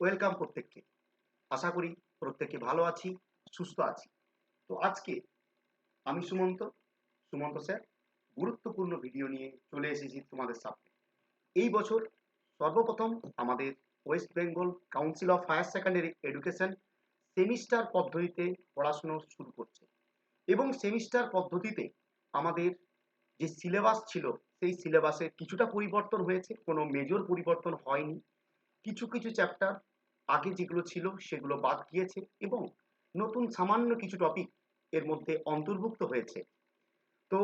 Welcome প্রত্যেককে। আশা করি প্রত্যেকে ভালো আছি, সুস্থ আছি। তো আজকে আমি সুমন্ত স্যার গুরুত্বপূর্ণ ভিডিও নিয়ে চলে এসেছি তোমাদের সামনে। এই বছর সর্বপ্রথম আমাদের West Bengal Council of Higher Secondary Education semester পদ্ধতিতে পড়াশুনো শুরু করছে এবং সেমিস্টার পদ্ধতিতে আমাদের যে সিলেবাস ছিল সেই সিলেবাসে কিছুটা পরিবর্তন হয়েছে, কোনো মেজর পরিবর্তন হয়নি। কিছু কিছু চ্যাপ্টার আগে যেগুলো ছিল সেগুলো বাদ গিয়েছে এবং নতুন সামান্য কিছু টপিক এর মধ্যে অন্তর্ভুক্ত হয়েছে। তো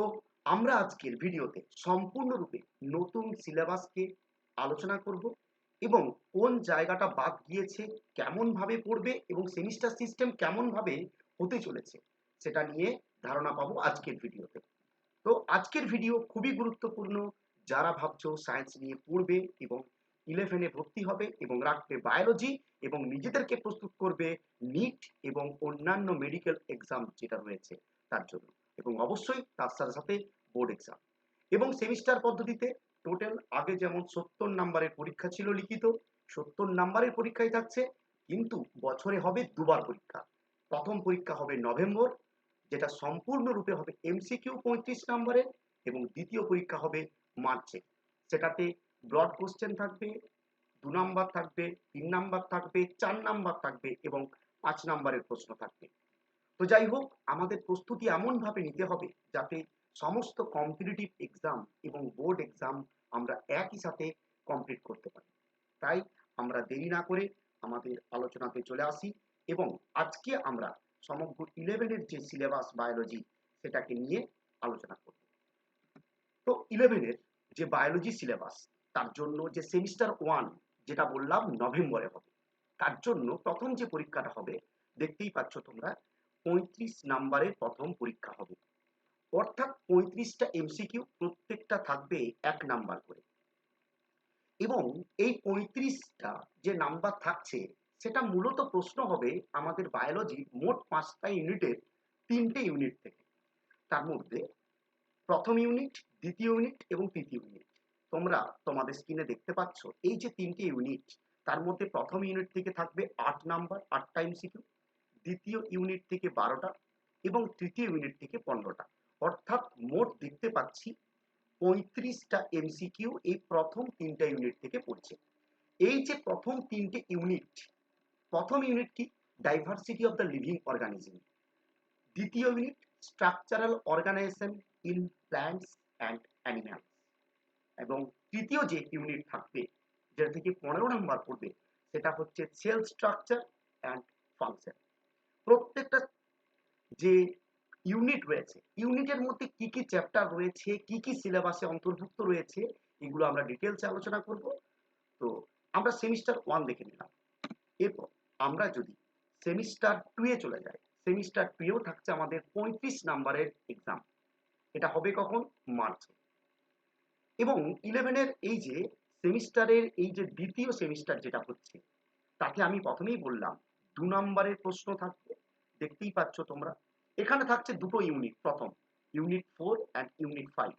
আমরা আজকের ভিডিওতে সম্পূর্ণরূপে নতুন সিলেবাসকে আলোচনা করব এবং কোন জায়গাটা বাদ গিয়েছে, কেমনভাবে পড়বে এবং সেমিস্টার সিস্টেম কেমনভাবে হতে চলেছে সেটা নিয়ে ধারণা পাবো আজকের ভিডিওতে। তো আজকের ভিডিও খুবই গুরুত্বপূর্ণ। যারা ভাবছো সায়েন্স নিয়ে পড়বে এবং 11-এ ভর্তি হবে এবং রাখবে বায়োলজি এবং নিজেদেরকে প্রস্তুত করবে নিট এবং অন্যান্য মেডিকেল এক্সাম যেটা রয়েছে তার জন্য, এবং অবশ্যই তার সাথে সাথে বোর্ড এক্সাম এবং সেমিস্টার পদ্ধতিতে টোটাল আগে যেমন 70 নাম্বারের পরীক্ষা ছিল লিখিত, 70 নাম্বারের পরীক্ষাই থাকছে, কিন্তু বছরে হবে দুবার পরীক্ষা। প্রথম পরীক্ষা হবে নভেম্বর, যেটা সম্পূর্ণরূপে হবে এমসিকিউ 35 নম্বরের, এবং দ্বিতীয় পরীক্ষা হবে মার্চে। সেটাতে ব্রড কোশ্চেন থাকবে, 2 নাম্বার থাকবে, 3 নাম্বার থাকবে, 4 নাম্বার থাকবে এবং 5 নাম্বারের প্রশ্ন থাকবে। তো যাই হোক, আমাদের প্রস্তুতি এমনভাবে নিতে হবে যাতে সমস্ত কম্পিটিটিভ এক্সাম এবং বোর্ড এক্সাম আমরা একই সাথে কমপ্লিট করতে পারি। তাই আমরা দেরি না করে আমাদের আলোচনাতে চলে আসি এবং আজকে আমরা সমগ্র 11-এর যে সিলেবাস বায়োলজি সেটাকে নিয়ে আলোচনা করব। তো 11-এর যে বায়োলজি সিলেবাস, তার জন্য যে সেমিস্টার 1 যেটা বললাম নভেম্বরে হবে, তার জন্য প্রথম যে পরীক্ষাটা হবে দেখতেই পাচ্ছ তোমরা, 35 নাম্বারের প্রথম পরীক্ষা হবে। অর্থাৎ 35টা এমসিকিউ, প্রত্যেকটা থাকবে 1 নাম্বার করে, এবং এই 35টা যে নাম্বার থাকছে সেটা মূলত প্রশ্ন হবে আমাদের বায়োলজি মোট 5টা ইউনিটের 3টে ইউনিট থেকে। তার মধ্যে প্রথম ইউনিট, দ্বিতীয় ইউনিট এবং তৃতীয় ইউনিট। তোমরা তোমাদের স্ক্রিনে দেখতে পাচ্ছ এই যে 3টে ইউনিট, তার মধ্যে প্রথম ইউনিট থেকে থাকবে 8 নাম্বার, 8টা এমসিকিউ, দ্বিতীয় ইউনিট থেকে 12টা এবং তৃতীয় ইউনিট থেকে 15টা। অর্থাৎ মোট দেখতে পাচ্ছি 35টা এমসিকিউ এই প্রথম 3টা ইউনিট থেকে পড়ছে। এই যে প্রথম 3টে ইউনিট, প্রথম ইউনিট কি? Diversity of the living organism. দ্বিতীয় unit structural organisation in plants and animals. এবং তৃতীয় যে ইউনিট থাকবে, যেটা থেকে 15 নম্বর পড়বে, সেটা হচ্ছে সেল স্ট্রাকচার অ্যান্ড ফাংশন। প্রত্যেকটা যে ইউনিট রয়েছে, ইউনিটের মধ্যে কি কি চ্যাপ্টার রয়েছে, কি কি সিলেবাসে অন্তর্ভুক্ত রয়েছে, এগুলো আমরা ডিটেলসে আলোচনা করব। তো আমরা সেমিস্টার 1 দেখে নিলাম। এরপর আমরা যদি সেমিস্টার 2 এ চলে যাই, সেমিস্টার 2 এও থাকছে আমাদের 35 নাম্বারের এক্সাম। এটা হবে কখন? মার্চে। এবং 11-এর এই যে সেমিস্টারের এই যে দ্বিতীয় সেমিস্টার যেটা হচ্ছে, তাকে আমি প্রথমেই বললাম 2 নাম্বারের প্রশ্ন থাকবে। দেখতেই পাচ্ছ তোমরা, এখানে থাকছে দুটো ইউনিট, প্রথম ইউনিট 4 অ্যান্ড ইউনিট 5।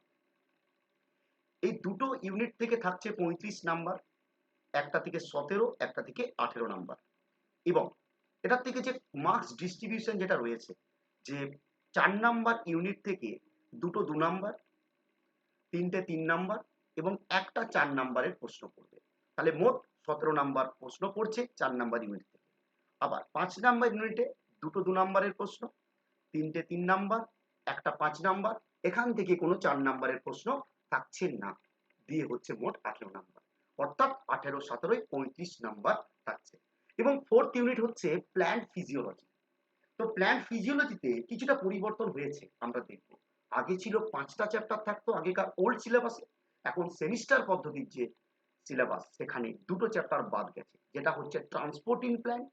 এই দুটো ইউনিট থেকে থাকছে 35 নাম্বার, একটা থেকে 17, একটা থেকে 18 নাম্বার। এবং এটার থেকে যে মার্কস ডিস্ট্রিবিউশন যেটা রয়েছে, যে 4 নাম্বার ইউনিট থেকে দুটো 2 নাম্বার, 3টে 3 নাম্বার এবং একটা 4 নাম্বারের প্রশ্ন পড়বে। তাহলে মোট 17 নাম্বার প্রশ্ন পড়ছে 4 নাম্বার ইউনিট থেকে। আবার 5 নাম্বার ইউনিটে দুটো 2 নাম্বারের প্রশ্ন, 3টে 3 নাম্বার, একটা 5 নাম্বার, এখান থেকে কোনো 4 নাম্বারের প্রশ্ন থাকছে না, দিয়ে হচ্ছে মোট 18 নাম্বার। অর্থাৎ 18, 17 35 নাম্বার থাকছে। এবং 4th ইউনিট হচ্ছে প্ল্যান্ট ফিজিওলজি। তো প্ল্যান্ট ফিজিওলজিতে কিছুটা পরিবর্তন হয়েছে আমরা দেখব। আগে ছিল 5টা চ্যাপ্টার থাকতো আগেকার ওল্ড সিলেবাসে, এখন সেমিস্টার পদ্ধতির যে সিলেবাস সেখানে দুটো চ্যাপ্টার বাদ গেছে, যেটা হচ্ছে ট্রান্সপোর্টিং প্ল্যান্ট,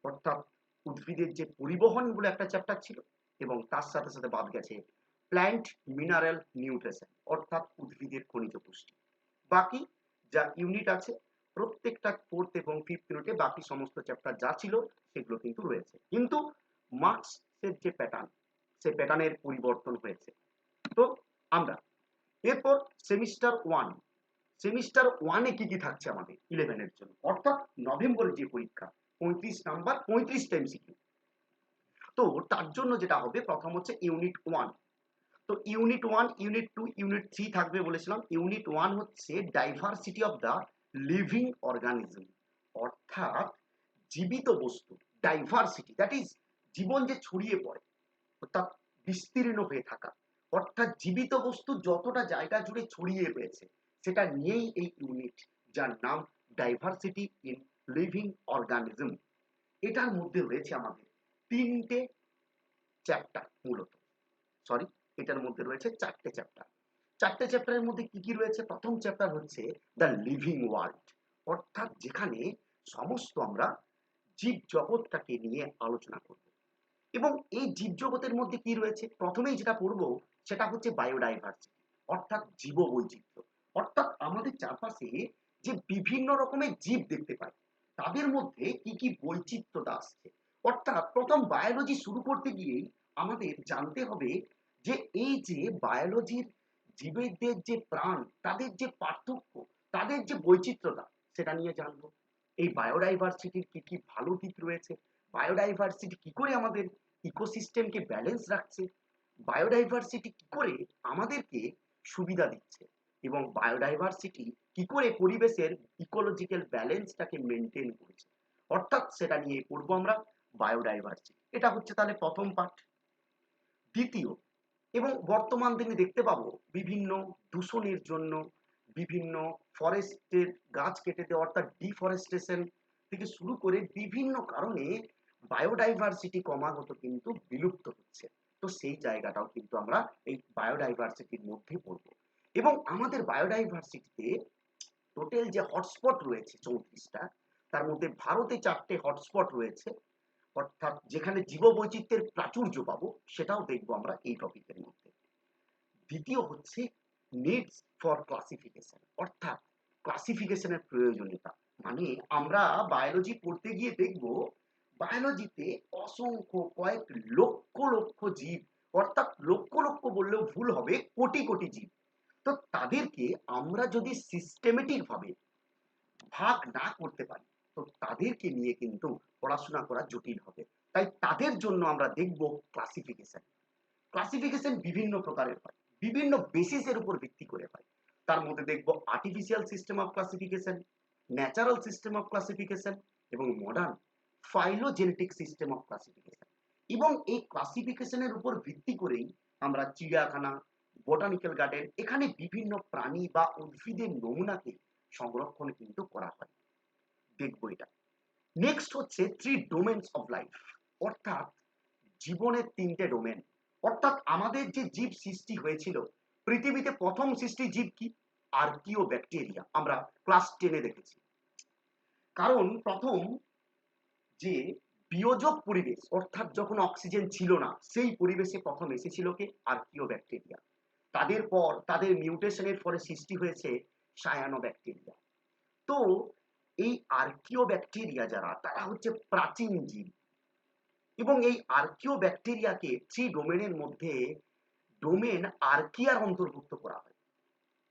অর্থাৎ উদ্ভিদের যে পরিবহন বলে একটা চ্যাপ্টার ছিল, এবং তার সাথে সাথে বাদ গেছে প্ল্যান্ট মিনারেল নিউট্রিশন, অর্থাৎ উদ্ভিদের খনিজ পুষ্টি। বাকি যা ইউনিট আছে প্রত্যেকটা 4th এবং 5th ইউনিটে বাকি সমস্ত চ্যাপ্টার যা ছিল সেগুলো কিন্তু রয়েছে, কিন্তু মার্কসের যে প্যাটার্ন, সে প্যাটার্নের পরিবর্তন হয়েছে। তো আমরা এরপর সেমিস্টার 1, সেমিস্টার ওয়ানে কি কি থাকছে আমাদের 11-এর জন্য, অর্থাৎ নভেম্বরের যে পরীক্ষা 35 নাম্বার 35টা এমসিকিউ। তো তার জন্য যেটা হবে, প্রথম হচ্ছে ইউনিট 1। তো ইউনিট 1, ইউনিট 2, ইউনিট 3 থাকবে বলেছিলাম। ইউনিট 1 হচ্ছে diversity of the living organism, অর্থাৎ জীবিত বস্তু। ডাইভার্সিটি দ্যাট ইজ জীবন যে ছড়িয়ে পড়ে, অর্থাৎ বিস্তীর্ণ হয়ে থাকা, অর্থাৎ জীবিত বস্তু যতটা জায়গা জুড়ে ছড়িয়ে রয়েছে সেটা নিয়েই এই ইউনিট, যার নাম ডাইভার্সিটি ইন লিভিং অর্গানিজম। এটার মধ্যে রয়েছে আমাদের 3টে চ্যাপ্টার, মূলত সরি, এটার মধ্যে রয়েছে 4টে চ্যাপ্টার। 4টে চ্যাপ্টারের মধ্যে কি কি রয়েছে? প্রথম চ্যাপ্টার হচ্ছে দ্য লিভিং ওয়ার্ল্ড, অর্থাৎ যেখানে সমস্ত আমরা জীব জগৎটাকে নিয়ে আলোচনা করব। এবং এই জীবজগতের মধ্যে কি রয়েছে, প্রথমেই যেটা পড়ব সেটা হচ্ছে বায়োডাইভার্সিটি, অর্থাৎ জীববৈচিত্র্য। অর্থাৎ আমাদের চারপাশে যে বিভিন্ন রকমের জীব দেখতে পাই, তাদের মধ্যে কি কি বৈচিত্র্যতা আসছে। অর্থাৎ প্রথম বায়োলজি শুরু করতে গিয়েই আমাদের জানতে হবে যে এই যে বায়োলজির জীবেদের যে প্রাণ, তাদের যে পার্থক্য, তাদের যে বৈচিত্র্যতা, সেটা নিয়ে জানবো। এই বায়োডাইভার্সিটির কি কি ভালো দিক রয়েছে, বায়োডাইভার্সিটি কি করে আমাদের ইকোসিস্টেমকে ব্যালেন্স রাখছে, বায়োডাইভার্সিটি কি করে আমাদেরকে সুবিধা দিচ্ছে, এবং বায়োডাইভার্সিটি কি করে পরিবেশের ইকোলজিক্যাল ব্যালেন্সটাকে মেনটেন করছে, অর্থাৎ সেটা নিয়ে পড়বো আমরা, বায়োডাইভার্সিটি। এটা হচ্ছে তাহলে প্রথম পার্ট। দ্বিতীয়, এবং বর্তমান দিনে দেখতে পাবো বিভিন্ন দূষণের জন্য, বিভিন্ন ফরেস্টের গাছ কেটে দেওয়া, অর্থাৎ ডিফরেস্টেশন থেকে শুরু করে বিভিন্ন কারণে বায়োডাইভার্সিটি ক্রমাগত কিন্তু বিলুপ্ত হচ্ছে। তো সেই জায়গাটাও কিন্তু আমরা এই বায়োডাইভার্সিটির মধ্যে পড়বো। এবং আমাদের বায়োডাইভার্সিটিতে টোটাল যে হটস্পট রয়েছে 34টা, তার মধ্যে ভারতে 4টে হটস্পট রয়েছে, অর্থাৎ যেখানে জীববৈচিত্র্যের প্রাচুর্য পাবো, সেটাও দেখবো আমরা এই টপিকের মধ্যে। দ্বিতীয় হচ্ছে নিডস ফর ক্লাসিফিকেশন, অর্থাৎ ক্লাসিফিকেশনের প্রয়োজনীয়তা। মানে আমরা বায়োলজি পড়তে গিয়ে দেখব বায়োলজিতে অসংখ্য কয়েক লক্ষ লক্ষ জীব, অর্থাৎ লক্ষ লক্ষ বললেও ভুল হবে, কোটি কোটি জীব। তো তাদেরকে আমরা যদি সিস্টেমেটিক ভাবে ভাগ না করতে পারি, তো তাদেরকে নিয়ে কিন্তু পড়াশোনা করা জটিল হবে। তাই তাদের জন্য আমরা দেখব ক্লাসিফিকেশন। ক্লাসিফিকেশন বিভিন্ন প্রকারের হয়, বিভিন্ন বেসিসের উপর ভিত্তি করে হয়। তার মধ্যে দেখব artificial system of classification, natural system of classification এবং modern phylogenetic system of classification. এবং এই ক্লাসিফিকেশনের উপর ভিত্তি করেই আমরা চিড়িয়াখানা, বোটানিক্যাল গার্ডেন, এখানে বিভিন্ন প্রাণী বা উদ্ভিদের নমুনাকে সংরক্ষণ কিন্তু করা হয়। দেখব এটা। নেক্সট হচ্ছে 3 ডোমেনস অফ লাইফ, অর্থাৎ জীবনের 3টে ডোমেন। অর্থাৎ আমাদের যে জীব সৃষ্টি হয়েছিল, পৃথিবীতে প্রথম সৃষ্টি জীব কি? আর্কিও ব্যাকটেরিয়া, আমরা ক্লাস 10-এ দেখেছি। কারণ প্রথম যে বিয়োজক পরিবেশ, অর্থাৎ যখন অক্সিজেন ছিল না, সেই পরিবেশে প্রথম এসেছিল কে? আর্কিও ব্যাকটেরিয়া। তাদের পর তাদের মিউটেশনের ফলে সৃষ্টি হয়েছে সায়ানো ব্যাকটেরিয়া। তো এই আর্কিও ব্যাকটেরিয়া যারা, তারা হচ্ছে প্রাচীন জীব। এবং এই আর্কিও ব্যাকটেরিয়াকে 3 ডোমেনের মধ্যে ডোমেন আর্কিয়ার অন্তর্ভুক্ত করা হয়।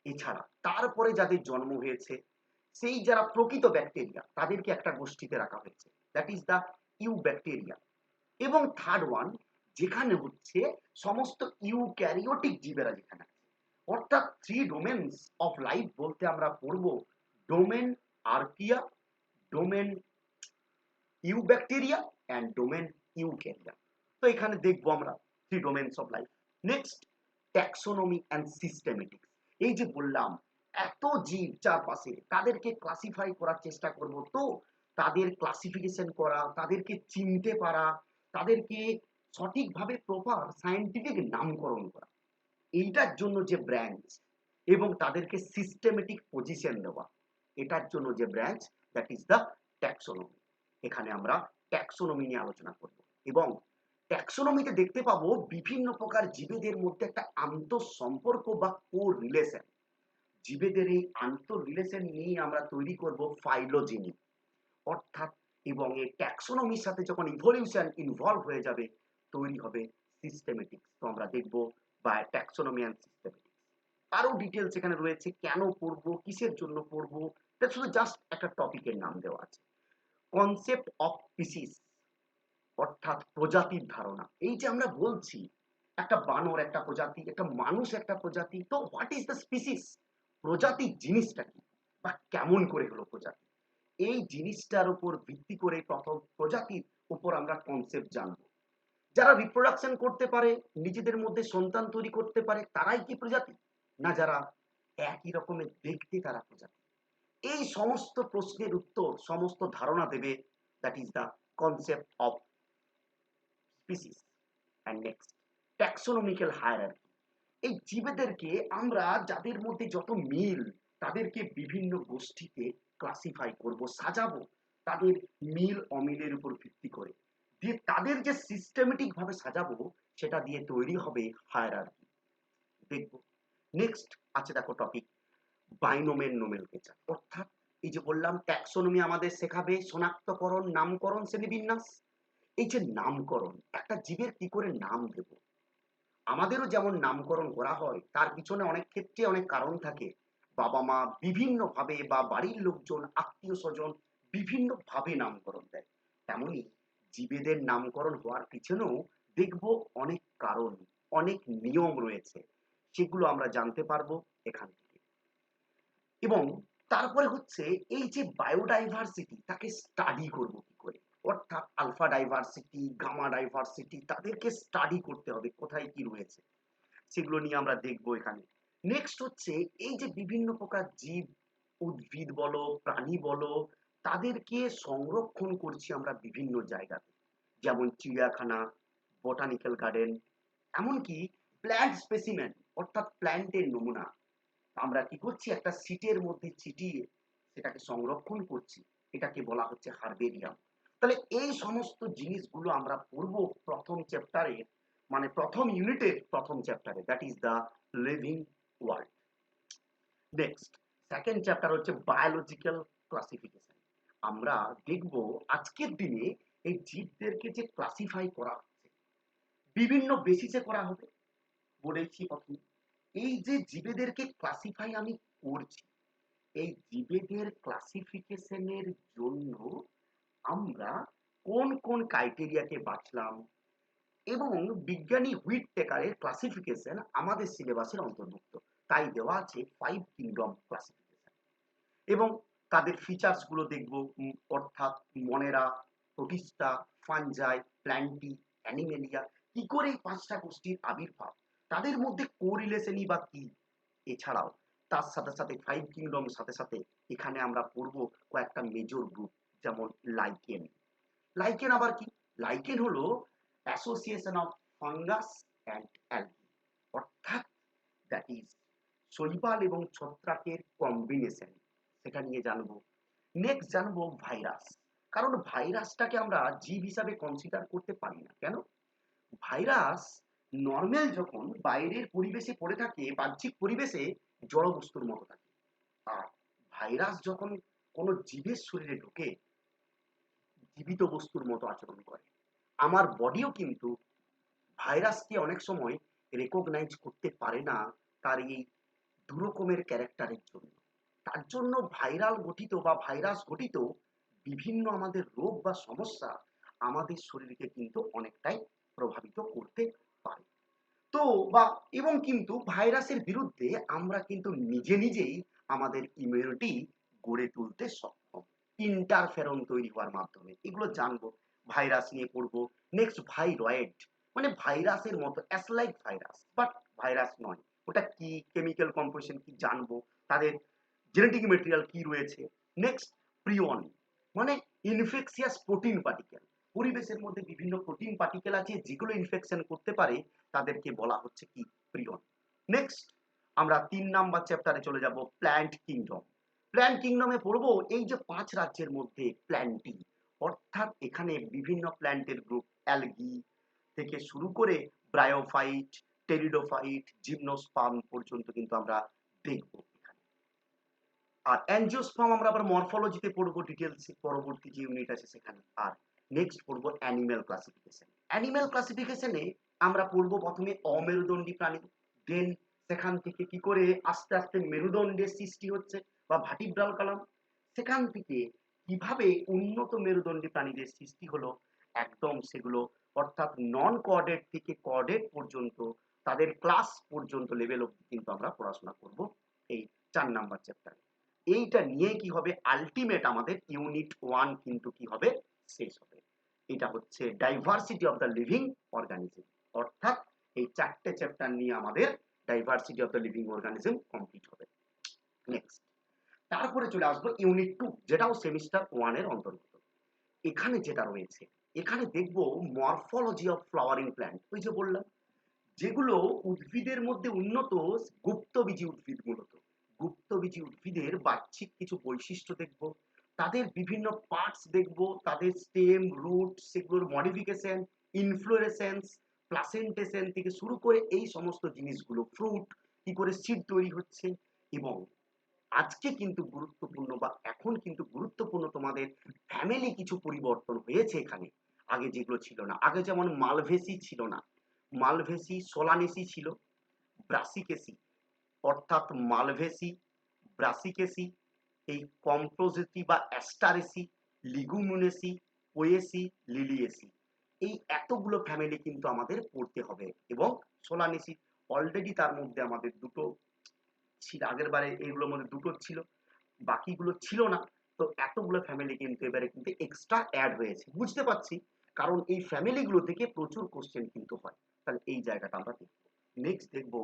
এছাড়া তারপরে যাদের জন্ম হয়েছে, সেই যারা প্রকৃত ব্যাকটেরিয়া, তাদেরকে একটা গোষ্ঠীতে রাখা হয়েছে, that is the eubacteria. এবং থার্ড ওয়ান, যেখানে হচ্ছে সমস্ত ইউক্যারিওটিক জীবেরা যেখানে আছে, অর্থাৎ 3 ডোমেনস অফ লাইফ বলতে আমরা পড়ব domain archaea, domain eubacteria and domain eukarya. তো এখানে দেখবো আমরা 3 domains of life. Next, taxonomy and systematics. এই যে বললাম এত জীব চারপাশে, তাদেরকে ক্লাসিফাই করার চেষ্টা করব, তো তাদের ক্লাসিফিকেশন করা, তাদেরকে চিনতে পারা, তাদেরকে সঠিকভাবে প্রপার সায়েন্টিফিক নামকরণ করা, এইটার জন্য যে ব্রাঞ্চ, এবং তাদেরকে সিস্টেমেটিক পজিশন দেওয়া, এটার জন্য যে branch, that is the taxonomy. এখানে আমরা ট্যাক্সোনমি নিয়ে আলোচনা করব। এবং ট্যাক্সোনমিতে দেখতে পাবো বিভিন্ন প্রকার জীবেদের মধ্যে একটা আন্তঃসম্পর্ক বা কো রিলেশন। জীবেদের এই আন্তঃ রিলেশন নিয়ে আমরা তৈরি করব ফাইলোজেনি, অর্থাৎ এবং এই ট্যাক্সোনমির সাথে যখন ইভলিউশন ইনভলভ হয়ে যাবে, তৈরি হবে সিস্টেমেটিক্স। তো আমরা দেখব বা ট্যাক্সোনমি অ্যান্ড সিস্টেমেটিক্স। আরো ডিটেলস এখানে রয়েছে, কেন পড়বো, কিসের জন্য পড়বো, এটা শুধু জাস্ট একটা টপিকের নাম দেওয়া আছে। কনসেপ্ট অফ স্পিসিস, অর্থাৎ প্রজাতির ধারণা। এই যে আমরা বলছি একটা বানর একটা প্রজাতি, একটা মানুষ একটা প্রজাতি, তো হোয়াট ইজ দ্য স্পিসিস? প্রজাতি জিনিসটা কি, বা কেমন করে হলো প্রজাতি? এই জিনিসটার উপর ভিত্তি করে প্রথম প্রজাতির উপর আমরা কনসেপ্ট জানবো। যারা রিপ্রোডাকশন করতে পারে, নিজেদের মধ্যে সন্তান তৈরি করতে পারে, তারাই কি প্রজাতি, না যারা একই রকমের দেখতে তারা প্রজাতি? এই সমস্ত প্রশ্নের উত্তর, সমস্ত ধারণা দেবে, that is the concept of species. And next, taxonomical hierarchy. এই জীবেদেরকে আমরা, যাদের মধ্যে যত মিল, তাদেরকে বিভিন্ন গোষ্ঠীতে ক্লাসিফাই করব, সাজাবো তাদের মিল অমিলের উপর ভিত্তি করে, দিয়ে তাদের যে সিস্টেমেটিক ভাবে সাজাবো, সেটা দিয়ে তৈরি হবে হায়ারার্কি। দেখবো। নেক্সট আছে দেখো টপিক, বাইনোমের নোমেনক্লেচার, অর্থাৎ এই যে বললাম ট্যাক্সোনমি আমাদের শেখাবে শনাক্তকরণ, নামকরণ, শ্রেণীবিন্যাস। এই যে নামকরণ, একটা জীবের কি করে নাম দেব, আমাদেরও যেমন নামকরণ করা হয়, তার পিছনে অনেক ক্ষেত্রে অনেক কারণ থাকে। বাবা মা বিভিন্ন ভাবে, বা বাড়ির লোকজন, আত্মীয় স্বজন বিভিন্ন ভাবে নামকরণ দেয়। তেমনি জীবেদের নামকরণ হওয়ার পিছনেও দেখবো অনেক কারণ, অনেক নিয়ম রয়েছে, সেগুলো আমরা জানতে পারবো এখান থেকে। এবং তারপরে হচ্ছে এই যে বায়োডাইভার্সিটি, তাকে স্টাডি করব কি করে, অর্থাৎ আলফা ডাইভার্সিটি, গামা ডাইভার্সিটি, তাদেরকে স্টাডি করতে হবে কোথায় কি রয়েছে, সেগুলো নিয়ে আমরা দেখবো এখানে। নেক্সট হচ্ছে এই যে বিভিন্ন প্রকার জীব, উদ্ভিদ বলো, প্রাণী বলো, তাদেরকে সংরক্ষণ করছি আমরা বিভিন্ন জায়গাতে, যেমন চিড়িয়াখানা, বোটানিক্যাল গার্ডেন, এমনকি প্ল্যান্ট স্পেসিমেন, অর্থাৎ প্ল্যান্টের নমুনা আমরা কি করছি, একটা সিটের মধ্যে চিটিয়ে সেটাকে সংরক্ষণ করছি, এটাকে বলা হচ্ছে হারবেরিয়াম। তাহলে এই সমস্ত জিনিসগুলো আমরা পড়বো প্রথম চ্যাপ্টারে, মানে প্রথম ইউনিটের প্রথম চ্যাপ্টারে, that is the living world. Next, second chapter হচ্ছে বায়োলজিক্যাল ক্লাসিফিকেশন। আমরা দেখব আজকের দিনে এই জীবদেরকে যে ক্লাসিফাই করা হচ্ছে, বিভিন্ন বেসিসে করা হবে। বলেছি প্রথমে, এই যে জীবেদেরকে ক্লাসিফাই আমি করছি, এই জীবেদের ক্লাসিফিকেশনের জন্য আমরা কোন কোন ক্রাইটেরিয়াকে বাছলাম, এবং বিজ্ঞানী হুইট টেকারের ক্লাসিফিকেশন আমাদের সিলেবাসের অন্তর্ভুক্ত, তাই দেওয়া আছে 5 কিংডম ক্লাসিফিকেশন। এবং তাদের ফিচার্স গুলো দেখবো, অর্থাৎ মনেরা, প্রোটিস্টা, ফানজাই, প্ল্যান্টি, অ্যানিমেলিয়া, কি করে এই 5টা গোষ্ঠীর আবির্ভাব, তাদের মধ্যে কোরিলেশনই বা কি। এছাড়াও তার সাথে সাথে 5 কিংডম সাথে সাথে এখানে আমরা পড়বো কয়েকটা মেজর গ্রুপ, যেমন লাইকেন। লাইকেন আবার কি? লাইকেন হলো association of fungus and algae, অর্থাৎ দ্যাট ইজ শৈবাল এবং ছত্রাকের কম্বিনেশন, সেটা নিয়ে জানবো। নেক্সট জানবো ভাইরাস, কারণ ভাইরাসটাকে আমরা জীব হিসাবে কনসিডার করতে পারি না। কেন? ভাইরাস নর্মাল যখন বাইরের পরিবেশে পড়ে থাকে, বাহ্যিক পরিবেশে জড় বস্তুর মতো থাকে, আর ভাইরাস যখন কোনো জীবের শরীরে ঢোকে, জীবিত বস্তুর মতো আচরণ করে। আমার বডিও কিন্তু ভাইরাসকে অনেক সময় রেকগনাইজ করতে পারে না, তার এই দু রকমের ক্যারেক্টারের জন্য। তার জন্য ভাইরাল গঠিত বা ভাইরাস গঠিত বিভিন্ন আমাদের রোগ বা সমস্যা আমাদের শরীরকে কিন্তু অনেকটাই প্রভাবিত করতে পারে। তো বা এবং কিন্তু ভাইরাসের বিরুদ্ধে আমরা কিন্তু নিজে নিজেই আমাদের ইমিউনিটি গড়ে তুলতে সক্ষম, ইন্টারফেরন তৈরি হওয়ার মাধ্যমে। এগুলো জানবো, ভাইরাস নিয়ে পড়বো। নেক্সট ভাইরয়েড, মানে ভাইরাসের মতো as like virus, but virus নয়, ওটা কি, কেমিক্যাল কম্পোজিশন কি জানবো, তাদের জেনেটিক মেটেরিয়াল কি রয়েছে। নেক্সট প্রিয়ন, মানে ইনফেকশিয়াস প্রোটিন পার্টিকেল, পরিবেশের মধ্যে বিভিন্ন প্রোটিন পার্টিকেল আছে যেগুলো ইনফেকশন করতে পারে, তাদেরকে বলা হচ্ছে কি, প্রিয়ন। নেক্সট আমরা 3 নাম্বার চ্যাপ্টারে চলে যাব, প্ল্যান্ট কিংডম। প্ল্যান্ট কিংডমে পড়বো এই যে 5 রাজ্যের মধ্যে প্ল্যান্টি, অর্থাৎ এখানে বিভিন্ন প্ল্যান্টের গ্রুপ, অ্যালগি থেকে শুরু করে ব্রায়োফাইট, টেরিডোফাইট, জিমনোস্পার্ম পর্যন্ত কিন্তু আমরা দেখবো এখানে। আর অ্যাঞ্জিওস্পার্ম আমরা আবার মরফোলজিতে পড়বো ডিটেলসে, পরবর্তী যে ইউনিট আছে সেখানে। আর নেক্সট পড়বো অ্যানিম্যাল ক্লাসিফিকেশন। অ্যানিম্যাল ক্লাসিফিকেশনে আমরা পড়বো প্রথমে অমেরুদণ্ডী প্রাণী, দেন সেখান থেকে কি করে আস্তে আস্তে মেরুদণ্ডের সৃষ্টি হচ্ছে বা ভার্টিব্রাল কলাম, সেখান থেকে কিভাবে উন্নত মেরুদণ্ডী প্রাণীদের সৃষ্টি হলো, একদম সেগুলো অর্থাৎ নন কোঅর্ডিনেট থেকে কোঅর্ডিনেট পর্যন্ত তাদের ক্লাস পর্যন্ত লেভেল অবধি কিন্তু আমরা পড়াশোনা করব এই 4 নাম্বার চ্যাপ্টারে। এইটা নিয়ে কি হবে, আলটিমেট আমাদের ইউনিট 1 কিন্তু কি হবে, শেষ হবে। এটা হচ্ছে diversity of the living organism, অর্থাৎ এই 4টে চ্যাপ্টার নিয়ে আমাদের diversity of the living organism complete হবে। নেক্সট, তারপরে চলে আসবো ইউনিট 2, যেটাও সেমিস্টার 1 এর অন্তর্গত। এখানে যেটা রয়েছে, এখানে দেখব মরফোলজি অফ ফ্লাওয়ারিং প্ল্যান্ট। ওই যে বললাম, যেগুলো উদ্ভিদের মধ্যে উন্নত গুপ্তবীজী উদ্ভিদ, মূলত গুপ্তবীজী উদ্ভিদের বাহ্যিক কিছু বৈশিষ্ট্য দেখব, তাদের বিভিন্ন পার্টস দেখব, তাদের স্টেম, রুট, সেগুলোর মডিফিকেশন, ইনফ্লোরেসেন্স, প্লাসেন্টেশন থেকে শুরু করে এই সমস্ত জিনিসগুলো, ফ্রুট কি করে সিড তৈরি হচ্ছে। এবং আজকে কিন্তু গুরুত্বপূর্ণ বা এখন কিন্তু গুরুত্বপূর্ণ তোমাদের ফ্যামিলি কিছু পরিবর্তন হয়েছে এখানে, আগে যেগুলো ছিল না। আগে যেমন মালভেসি ছিল না, মালভেসি সোলানেসি ছিল, ব্রাসিকেসি, অর্থাৎ মালভেসি, ব্রাসিকেসি, এই কম্প্রোজেসি বা অ্যাস্টারেসি, লিগুমিনেসি, পোয়েসি, লিলিয়েসি, এই এতগুলো ফ্যামিলি কিন্তু আমাদের পড়তে হবে। এবং সোলানেসি অলরেডি তার মধ্যে আমাদের দুটো ছিল, আগের বারে এইগুলোর মধ্যে দুটো ছিল, বাকিগুলো ছিল না। তো এতগুলো ফ্যামিলি কিন্তু এবারে কিন্তু এক্সট্রা অ্যাড হয়েছে, বুঝতে পারছি, কারণ এই ফ্যামিলিগুলো থেকে প্রচুর কোশ্চেন কিন্তু হয়। তাহলে এই জায়গাটা আমরা দেখব। নেক্সট দেখব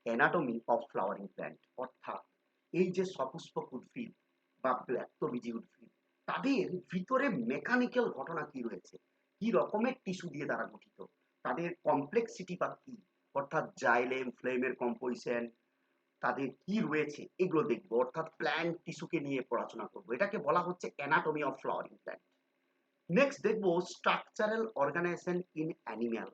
অ্যানাটমি অফ ফ্লাওয়ারিং প্ল্যান্ট, অর্থাৎ এই যে সপুষ্পক উদ্ভিদ বা ব্যক্তবীজী উদ্ভিদ, তাদের ভিতরে মেকানিক্যাল ঘটনা কি রয়েছে, কি রকমের টিস্যু দিয়ে তারা গঠিত, তাদের কমপ্লেক্সিটি বা কি, অর্থাৎ জাইলেম ফ্লেমের কম্পোজিশন, তাদের কি রয়েছে, এগুলো দেখবো। অর্থাৎ প্ল্যান্ট টিস্যুকে নিয়ে পড়াশোনা করবো, এটাকে বলা হচ্ছে anatomy of flowering plant. Next দেখবো স্ট্রাকচারাল অর্গানাইজেশন ইন অ্যানিম্যাল,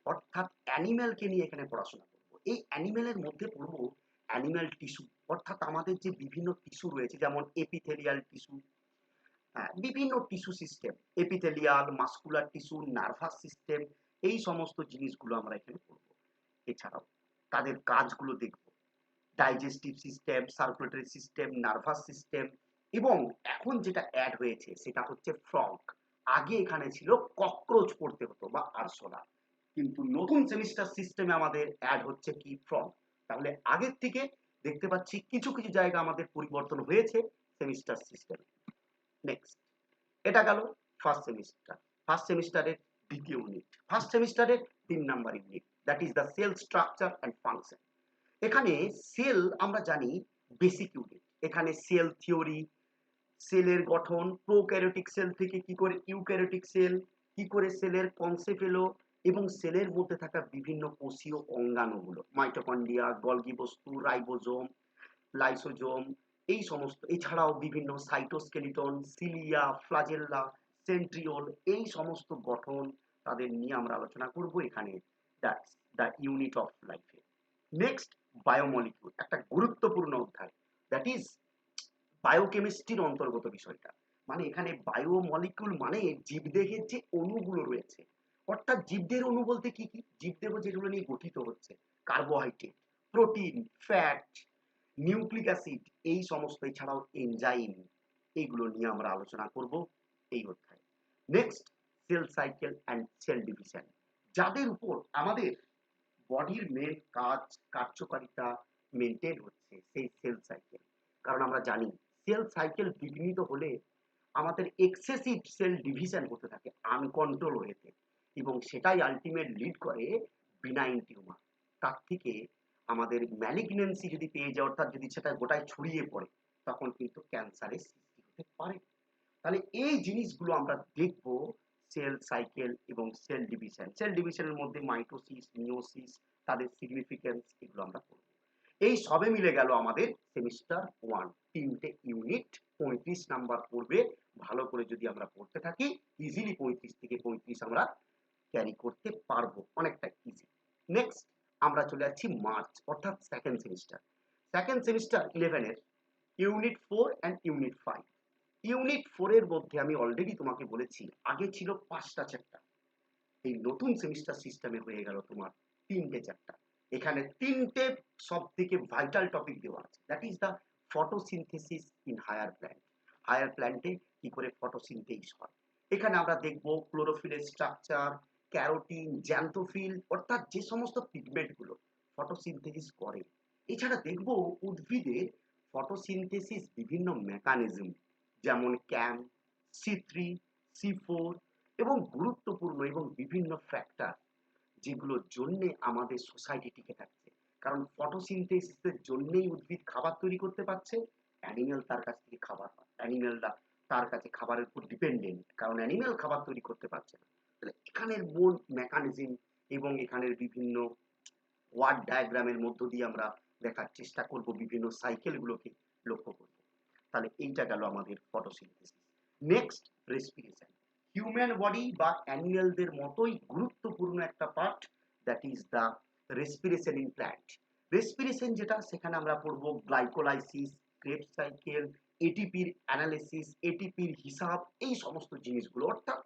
অর্থাৎ অ্যানিম্যালকে নিয়ে এখানে পড়াশোনা করবো। এই অ্যানিম্যালের মধ্যে পড়বো অ্যানিম্যাল টিস্যু, অর্থাৎ আমাদের যে বিভিন্ন টিস্যু রয়েছে, যেমন এপিথেলিয়াল টিস্যু, বিভিন্ন tissue system, epithelial, muscular tissue, nervous system, এই সমস্ত জিনিসগুলো আমরা এখানে পড়বো। এছাড়াও তাদের কাজগুলো দেখবো, digestive system, circulatory system, nervous system. এবং এখন যেটা অ্যাড হয়েছে সেটা হচ্ছে ফ্রগ। আগে এখানে ছিল ককরোচ পড়তে হতো বা আরশোলা, কিন্তু নতুন সেমিস্টার সিস্টেমে আমাদের অ্যাড হচ্ছে কি, ফ্রগ। তাহলে আগের থেকে দেখতে পাচ্ছি কিছু কিছু জায়গা আমাদের পরিবর্তন হয়েছে সেমিস্টার সিস্টেমে। নেক্সট, এটা গেল ফার্স্ট সেমিস্টার, ফার্স্ট সেমিস্টারের দ্বিতীয় ইউনিট, ফার্স্ট সেমিস্টারের 3 number unit, that is the sell structure and function. এখানে সেল আমরা জানি বেসিক ইউনিট, এখানে সেল থিওরি, সেলের গঠন, প্রোক্যারিওটিক সেল থেকে কি করে ইউক্যারিওটিক সেল, কি করে সেলের কনসেপ্ট এলো, এবং সেলের মধ্যে থাকা বিভিন্ন কোষীয় অঙ্গাণুগুলো, মাইটোকন্ড্রিয়া, গলগি বস্তু, রাইবোজোম, লাইসোজোম, এই সমস্ত, এছাড়াও বিভিন্ন সাইটোস্কেলিটন, সিলিয়া, ফ্লাজেল্লা, সেন্ট্রিওল, এই সমস্ত গঠন তাদের নিয়ে আমরা আলোচনা করব এখানে, দ্যাটস দ্য ইউনিট অফ লাইফে। নেক্সট, বায়োমলিকিউল, একটা গুরুত্বপূর্ণ অধ্যায়, দ্যাট ইজ বায়োকেমিস্ট্রির অন্তর্গত বিষয়টা। মানে এখানে বায়োমলিকিউল মানে জীবদেহের যে অণুগুলো রয়েছে, অর্থাৎ জীবদেহের অণু বলতে কি কি, জীবদেহ যেগুলো নিয়ে গঠিত হচ্ছে, carbohydrate, protein, fat, nucleic acid, এই সমস্ত, এছাড়াও এনজাইম, এইগুলো নিয়ে আমরা আলোচনা করব এই অধ্যায়ে। Next, cell cycle and cell division, যাদের উপর আমাদের বডির মেন কাজ, কার্যকারিতা মেনটেন হচ্ছে সেই সেল সাইকেল। কারণ আমরা জানি সেল সাইকেল বিঘ্নিত হলে আমাদের এক্সেসিভ সেল ডিভিশন হতে থাকে আনকন্ট্রোল ওয়েতে, এবং সেটাই আলটিমেট লিড করে বিনাইন টিউমার। তার থেকে আমাদের ম্যালিগনেন্সি যদি পেয়ে যায়, অর্থাৎ যদি সেটা গোটায় ছড়িয়ে পড়ে, তখন কিন্তু ক্যান্সারের সৃষ্টি হতে পারে। তাহলে এই জিনিসগুলো আমরা দেখব, সেল সাইকেল এবং সেল ডিভিশন, সেল ডিভিশনের মধ্যে মাইটোসিস, মিওসিস, তাদের সিগনিফিকেন্স, এগুলো আমরা পড়ব। এই সবে মিলে গেল আমাদের সেমিস্টার 1, 3টে ইউনিট, 35 নাম্বার পড়বে। ভালো করে যদি আমরা পড়তে থাকি, ইজিলি 35 থেকে 35 আমরা ক্যারি করতে পারবো, অনেকটা ইজি। নেক্সট আমরা চলে যাচ্ছি মার্চ, অর্থাৎ সেকেন্ড সেমিস্টার, সেকেন্ড সেমিস্টার 11 এর ইউনিট 4 অ্যান্ড ইউনিট 5। ইউনিট 4 এর মধ্যে আমি অলরেডি তোমাকে বলেছি আগে ছিল 5টা চ্যাপ্টার, এই নতুন সেমিস্টার সিস্টেমে হয়ে গেল তোমার 3টে চ্যাপ্টার। এখানে তিনটে সব থেকে ভাইটাল টপিক দেওয়া আছে, that is the photosynthesis in higher plant. Higher প্ল্যান্টে কি করে ফটোসিনথেসিস হয়, এখানে আমরা দেখব ক্লোরোফিলের স্ট্রাকচার, ক্যারোটিন, জ্যান্থোফিল, অর্থাৎ যে সমস্ত পিগমেন্টগুলো ফটোসিনথেসিস করে। এছাড়া দেখব উদ্ভিদের ফটোসিনথেসিস বিভিন্ন মেকানিজম, যেমন ক্যাম, সি3, সি4 এবং গুরুত্বপূর্ণ এবং বিভিন্ন ফ্যাক্টর যেগুলোর জন্য আমাদের সোসাইটি টিকে থাকছে। কারণ ফটোসিনথেসিসের জন্যই উদ্ভিদ খাবার তৈরি করতে পারছে, অ্যানিমেল তার কাছ থেকে খাবার পায়, অ্যানিমেলরা তার কাছে খাবারের উপর ডিপেন্ডেন্ট, কারণ অ্যানিমেল খাবার তৈরি করতে পারছে না। তাহলে এখানের মূল মেকানিজম এবং এখানের বিভিন্ন ওয়ার্ড ডায়াগ্রামের মধ্য দিয়ে আমরা দেখার চেষ্টা করব, বিভিন্ন সাইকেলগুলোকে লক্ষ্য করব। তাহলে এইটা গেল আমাদের photosynthesis. Next, respiration. Human body বা অ্যানিমেলদের মতোই গুরুত্বপূর্ণ একটা part, that is the respiration in plant. Respiration যেটা, সেখানে আমরা পড়ব গ্লাইকোলাইসিস, ক্রেবস সাইকেল, এটিপির অ্যানালিসিস, এটিপির হিসাব, এই সমস্ত জিনিসগুলো। অর্থাৎ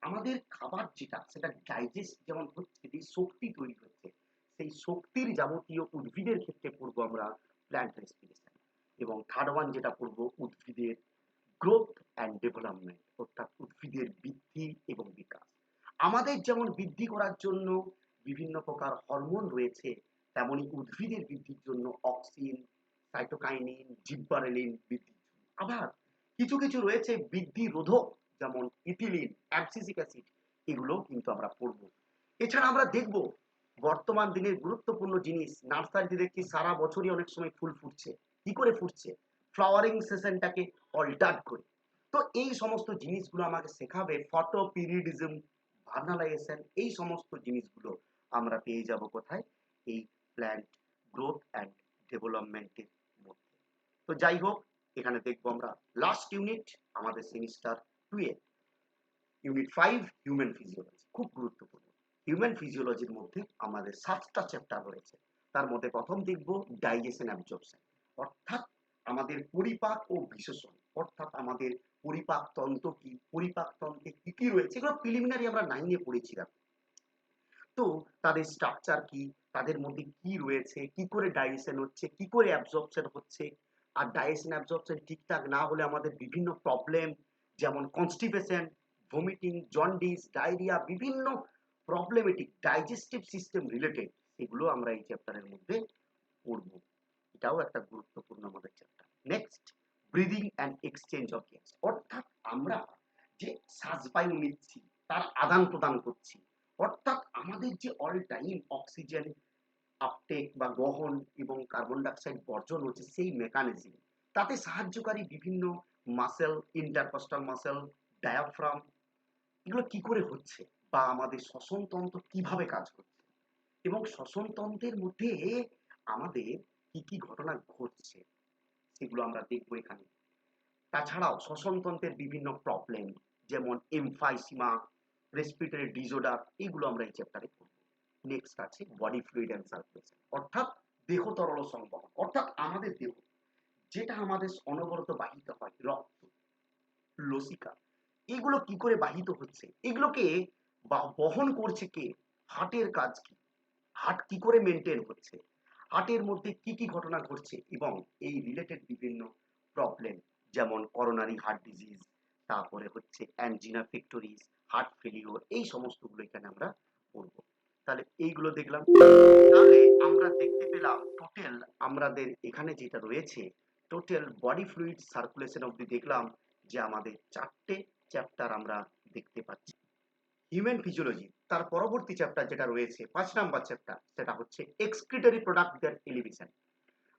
আমাদের খাবার যেটা, সেটা ডাইজেস্ট যেমন হচ্ছে, যে শক্তি তৈরি হচ্ছে, সেই শক্তির যাবতীয় উদ্ভিদের ক্ষেত্রে পড়ব আমরা প্ল্যান্ট রেসপিরেশন। এবং থার্ড ওয়ান যেটা পড়ব, উদ্ভিদের গ্রোথ অ্যান্ড ডেভেলপমেন্ট, অর্থাৎ উদ্ভিদের বৃদ্ধি এবং বিকাশ। আমাদের যেমন বৃদ্ধি করার জন্য বিভিন্ন প্রকার হরমোন রয়েছে, তেমনি উদ্ভিদের বৃদ্ধির জন্য অক্সিন, সাইটোকাইনিন, জিব্বারেলিন বৃদ্ধির জন্য। আবার কিছু কিছু রয়েছে বৃদ্ধি রোধক, যেমন ইথিলিন, অ্যাবসিসিক অ্যাসিড, এগুলো কিন্তু আমরা পড়ব। এছাড়া আমরা দেখব বর্তমান দিনের গুরুত্বপূর্ণ জিনিস, নার্সারিতে দেখছি সারা বছরই অনেক সময় ফুল ফুটছে। কি করে ফুটছে? ফ্লাওয়ারিং সেশনটাকে অল্টার করে। তো এই সমস্ত জিনিসগুলো আমাকে শেখাবে, ফটো পিরিয়ডিজম, ভার্নালাইজেশন, এই সমস্ত জিনিসগুলো আমরা পেয়ে যাব কোথায়? এই প্ল্যান্ট গ্রোথ অ্যান্ড ডেভেলপমেন্টের মধ্যে। তো যাই হোক, এখানে দেখবো আমরা লাস্ট ইউনিট আমাদের সেমিস্টার 2 এর ইউনিট 5, হিউম্যান ফিজিওলজি। খুব গুরুত্বপূর্ণ। হিউম্যান ফিজিওলজির মধ্যে আমাদের 7টা চ্যাপ্টার রয়েছে। তার মধ্যে প্রথম দেখব ডাইজেশন অ্যাবজর্পশন, অর্থাৎ আমাদের পরিপাক ও বিশেষণ, অর্থাৎ আমাদের পরিপাক তন্ত্র কি, পরিপাক তন্ত্রে কি কি রয়েছে, এগুলো প্রিলিমিনারি আমরা 9 এ পড়েছিলাম। তো তাদের স্ট্রাকচার কি, তাদের মধ্যে কি রয়েছে, কি করে ডাইজেশন হচ্ছে, কি করে অ্যাবজর্পশন হচ্ছে। আর ডাইজেশন অ্যাবজর্পশন ঠিকঠাক না হলে আমাদের বিভিন্ন প্রবলেম, যেমন কনস্টিপেশন, ভমিটিং, জন্ডিস, ডায়রিয়া, বিভিন্ন প্রবলেমেটিক ডাইজেস্টিভ সিস্টেম রিলেটেড, সেগুলো আমরা এই চ্যাপ্টারের মধ্যে পড়ব। এটাও একটা গুরুত্বপূর্ণ আমাদের chapter. Next, breathing and exchange of gas, অর্থাৎ আমরা যে শ্বাসবায়ু নিচ্ছি তার আদান প্রদান করছি, অর্থাৎ আমাদের যে অল টাইম অক্সিজেন আপটেক বা গ্রহণ এবং কার্বন ডাইঅক্সাইড বর্জন হচ্ছে, সেই মেকানিজম, তাতে সাহায্যকারী বিভিন্ন মাসেল, ইন্টারকস্টাল মাসেল, ডায়াফ্রাম, এগুলো কি করে হচ্ছে, বা আমাদের শ্বসনতন্ত্র কিভাবে কাজ করছে, এবং শ্বসনতন্ত্রের মধ্যে আমাদের কি কি ঘটনা ঘটছে, সেগুলো আমরা দেখবো এখানে। তাছাড়াও শ্বসনতন্ত্রের বিভিন্ন প্রবলেম, যেমন এমফাইসিমা, রেসপিরেটরি ডিসঅর্ডার, এগুলো আমরা এই চ্যাপ্টারে পড়ব। নেক্সট আছে বডি ফ্লুইড অ্যান্ড সার্কুলেশন, অর্থাৎ দেহ তরল সংবহন, অর্থাৎ আমাদের দেহ যেটা আমাদের অনবরত বাহিত হয়, রক্ত, লসিকা, এগুলো কি করে বাহিত হচ্ছে, এগুলোকে বহন করছে কে, হার্টের কাজ কি, হার্ট কি করে মেনটেন হচ্ছে, হার্টের মধ্যে কি কি ঘটনা ঘটছে, এবং এই রিলেটেড বিভিন্ন প্রবলেম, যেমন করোনারি হার্ট ডিজিজ, তারপরে হচ্ছে অ্যানজিনা পেক্টোরিস, হার্ট ফেলিওর, এই সমস্তগুলো এখানে আমরা পড়ব। তাহলে এইগুলো দেখলাম। তাহলে আমরা দেখতে পেলাম টোটাল আমাদের এখানে যেটা রয়েছে, টোটাল বডি ফ্লুইড সার্কুলেশন অবধি দেখলাম যে আমাদের 4টে চ্যাপ্টার আমরা দেখতে পাচ্ছি। হিউম্যান ফিজিওলজি, তার পরবর্তী চ্যাপ্টার যেটা রয়েছে 5 নাম্বার চ্যাপ্টার, সেটা হচ্ছে এক্সক্রিটরি প্রোডাক্ট দেয়ার এলিভেশন,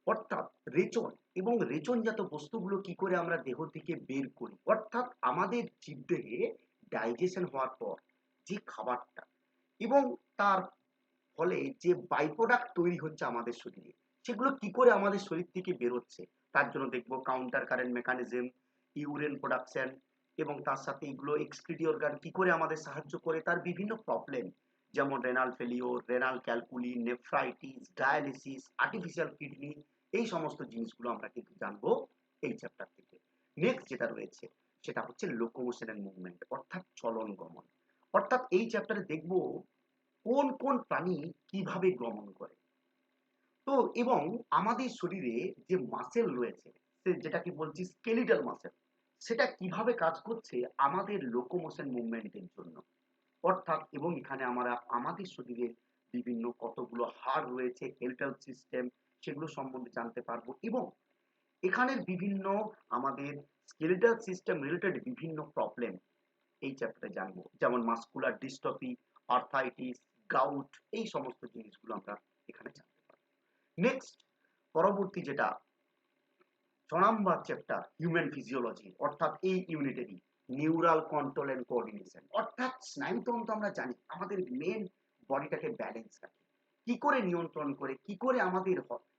অর্থাৎ রেচন এবং রেচনজাত বস্তুগুলো কি করে আমরা দেহ থেকে বের করি, অর্থাৎ আমাদের জীবদেহে ডাইজেশন হওয়ার পর যে খাবারটা এবং তার ফলে যে বাই প্রোডাক্ট তৈরি হচ্ছে আমাদের শরীরে, সেগুলো কি করে আমাদের শরীর থেকে বেরোচ্ছে, তার জন্য দেখবো counter current mechanism, urine production, এবং তার সাথে এগুলো এক্সক্রিটরি অর্গান কি করে আমাদের সাহায্য করে, তার বিভিন্ন প্রবলেম, যেমন renal failure, renal calculi, nephritis, dialysis, artificial kidney, এই সমস্ত জিনিসগুলো আমরা কিন্তু জানবো এই চ্যাপ্টার থেকে। নেক্সট যেটা রয়েছে সেটা হচ্ছে লোকোমোশন এন্ড মুভমেন্ট, অর্থাৎ চলন গমন, অর্থাৎ এই চ্যাপ্টারে দেখবো কোন কোন প্রাণী কিভাবে গমন করে, তো এবং আমাদের শরীরে যে মাসেল রয়েছে, যেটাকে বলছি স্কেলিটাল মাসেল, সেটা কিভাবে কাজ করছে আমাদের লোকোমোশন মুভমেন্টের জন্য। অর্থাৎ এবং এখানে আমরা আমাদের শরীরের বিভিন্ন কতগুলো হাড় রয়েছে, স্কেলিটাল সিস্টেম, সেগুলো সম্বন্ধে জানতে পারবো এবং এখানের বিভিন্ন আমাদের স্কেলিটাল সিস্টেম রিলেটেড বিভিন্ন প্রবলেম এই চ্যাপ্টারে জানবো, যেমন মাসকুলার ডিস্ট্রফি, আর্থাইটিস, গাউট, এই সমস্ত জিনিসগুলো আমরা এখানে জানতে পারবো। নেক্সট, পরবর্তী যেটা 6 নাম্বার চ্যাপ্টার হিউম্যান ফিজিওলজি, অর্থাৎ এই ইউনিটেরই নিউরাল কন্ট্রোল এন্ড কোঅর্ডিনেশন, অর্থাৎ স্নায়ুতন্ত্র আমরা জানি আমাদের মেন বডিটাকে ব্যালেন্স রাখে, কি করে নিয়ন্ত্রণ করে, কি করে আমাদের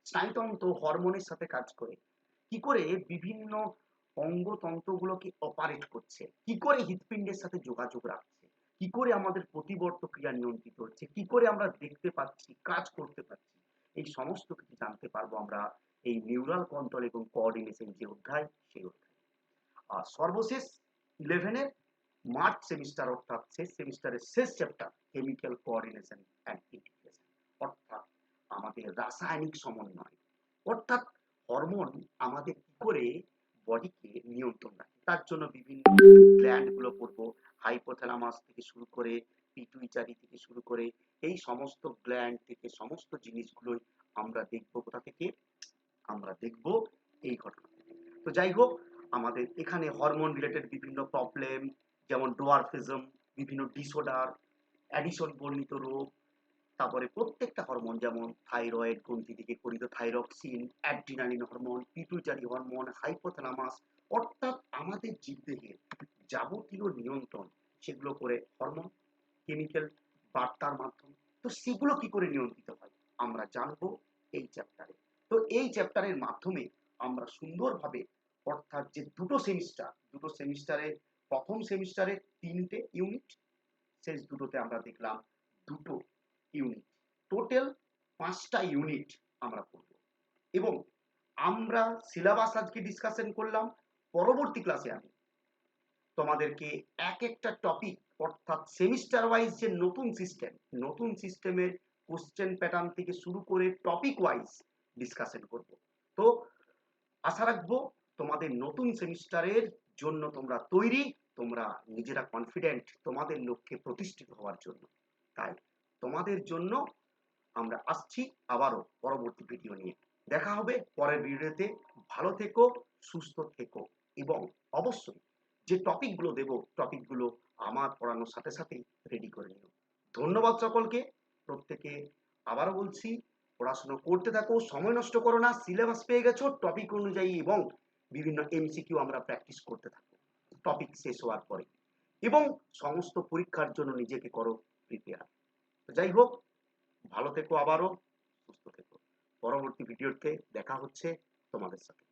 স্নায়ুতন্ত্র হরমোনের সাথে কাজ করে, কি করে বিভিন্ন অঙ্গতন্ত্রগুলোকে অপারেট করছে, কি করে হৃৎপিণ্ডের সাথে যোগাযোগ রাখছে, কি করে আমাদের প্রতিবর্ত ক্রিয়া নিয়ন্ত্রিত হচ্ছে, কি করে আমরা দেখতে পাচ্ছি, কাজ করতে পারছি, এই সমস্ত কিছু জানতে পারবো আমরা এই নিউরাল কন্ট্রোল এবং কোঅর্ডিনেশন যে অধ্যায়, সেই অধ্যায়। আর সর্বশেষ 11-এর মার্চ সেমিস্টার, অর্থাৎ শেষ সেমিস্টারের শেষ chapter chemical coordination and integration, অর্থাৎ আমাদের রাসায়নিক সমন্বয়, অর্থাৎ হরমোন আমাদের কি করে বডিকে নিয়ন্ত্রণ রাখে, তার জন্য বিভিন্ন গ্ল্যান্ড গুলো পড়বো, হাইপোথ্যালামাস থেকে শুরু করে পিটুইটারি থেকে শুরু করে এই সমস্ত গ্ল্যান্ড থেকে সমস্ত জিনিসগুলোই আমরা দেখবো। কোথা থেকে আমরা দেখব? এই ঘটনা থেকে। তো যাই হোক, আমাদের এখানে হরমোন রিলেটেড বিভিন্ন প্রবলেম, যেমন ডোয়ারফিজম, বিভিন্ন ডিসঅর্ডার, অ্যাডিশন বর্ণিত রোগ, তারপরে প্রত্যেকটা হরমোন যেমন থাইরয়েড গ্রন্থি থেকে গঠিত thyroxine, adrenaline hormone, pituitary hormone, hypothalamus, অর্থাৎ আমাদের জীবদেহের যাবতীয় নিয়ন্ত্রণ সেগুলো করে হরমোন, কেমিক্যাল বার্তার মাধ্যমে। তো সেগুলো কি করে নিয়ন্ত্রিত হয় আমরা জানবো এই চ্যাপ্টারে। তো এই চ্যাপ্টারের মাধ্যমে আমরা সুন্দরভাবে, অর্থাৎ যে দুটো সেমিস্টারে, প্রথম সেমিস্টারে 3টে ইউনিট, শেষ দুটোতে আমরা দেখলাম 2টো ইউনিট, টোটাল 5টা ইউনিট আমরা পড়ব এবং আমরা সিলেবাস আজকে ডিসকাশন করলাম। পরবর্তী ক্লাসে আমি তোমাদেরকে এক একটা টপিক, অর্থাৎ সেমিস্টার ওয়াইজ যে নতুন সিস্টেমের কোশ্চেন প্যাটার্ন থেকে শুরু করে টপিক ওয়াইজ ডিসকাশন করব। তো আশা রাখবো তোমাদের নতুন সেমিস্টারের জন্য তোমরা তৈরি, তোমরা নিজেরা কনফিডেন্ট তোমাদের লক্ষ্যে প্রতিষ্ঠিত হওয়ার জন্য। তাই তোমাদের জন্য আমরা আসছি আবারও পরবর্তী ভিডিও নিয়ে। দেখা হবে পরের ভিডিওতে। ভালো থেকো, সুস্থ থেকো এবং অবশ্যই যে টপিকগুলো দেব টপিকগুলো আমার পড়ানোর সাথে সাথেই রেডি করে নিও। ধন্যবাদ সকলকে, প্রত্যেকে আবারও বলছি পড়াশোনা করতে থাকো, সময় নষ্ট করো না, সিলেবাস পেয়ে গেছো টপিক অনুযায়ী এবং বিভিন্ন এমসিকিউ আমরা প্র্যাকটিস করতে থাকো টপিক শেষ হওয়ার পরে এবং সমস্ত পরীক্ষার জন্য নিজেকে করো প্রিপেয়ার। যাই হোক, ভালো থেকো, আবারও সুস্থ থেকো। পরবর্তী ভিডিওতে দেখা হচ্ছে তোমাদের সাথে।